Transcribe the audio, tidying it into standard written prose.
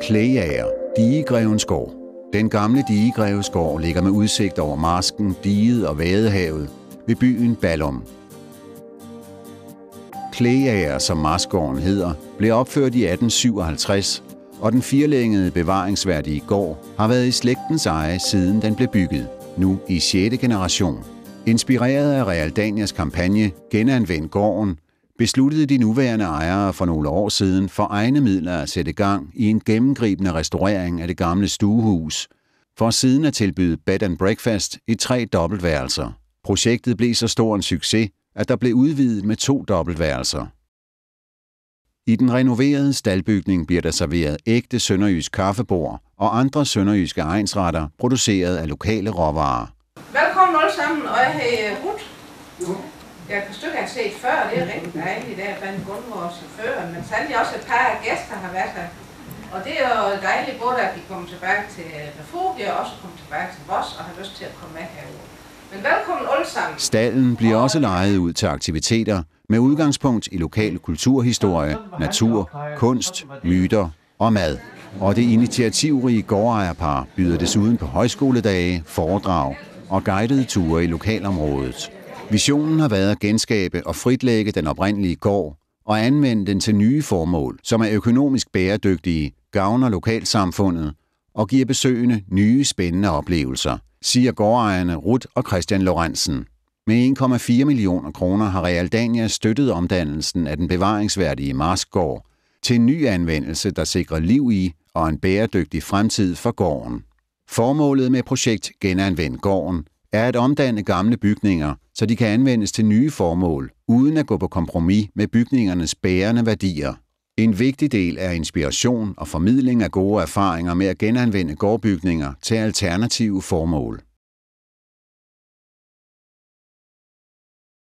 Klægager, Digegrevens Gård. Den gamle Digegrevens Gård ligger med udsigt over marsken, diget og vadehavet ved byen Ballum. Klægager, som marskgården hedder, blev opført i 1857, og den firlængede bevaringsværdige gård har været i slægtens eje siden den blev bygget, nu i 6. generation. Inspireret af Realdanias kampagne Genanvend gården, besluttede de nuværende ejere for nogle år siden for egne midler at sætte gang i en gennemgribende restaurering af det gamle stuehus, for siden at tilbyde bed and breakfast i 3 dobbeltværelser. Projektet blev så stor en succes, at der blev udvidet med 2 dobbeltværelser. I den renoverede staldbygning bliver der serveret ægte sønderjysk kaffebord og andre sønderjyske egnsretter, produceret af lokale råvarer. Velkommen alle sammen, og jeg hedder Ruth. Jeg har et stykke, jeg har set før, og det er rigtig dejligt, der blandt Gunvor og chaufføren, men særlig også et par gæster har været her. Og det er jo dejligt både, at de kommer tilbage til Refugie og også kommer tilbage til Voss og har lyst til at komme med herude. Men velkommen alle sammen. Stalden bliver også lejet ud til aktiviteter med udgangspunkt i lokal kulturhistorie, natur, kunst, myter og mad. Og det initiativrige gårdejerpar byder desuden på højskoledage, foredrag og guidede ture i lokalområdet. Visionen har været at genskabe og fritlægge den oprindelige gård og anvende den til nye formål, som er økonomisk bæredygtige, gavner lokalsamfundet og giver besøgende nye spændende oplevelser, siger gårdejerne Ruth og Christian Lorentzen. Med 1,4 millioner kroner har Realdania støttet omdannelsen af den bevaringsværdige marskgård til en ny anvendelse, der sikrer liv i og en bæredygtig fremtid for gården. Formålet med projekt Genanvend gården er at omdanne gamle bygninger, så de kan anvendes til nye formål, uden at gå på kompromis med bygningernes bærende værdier. En vigtig del er inspiration og formidling af gode erfaringer med at genanvende gårdbygninger til alternative formål.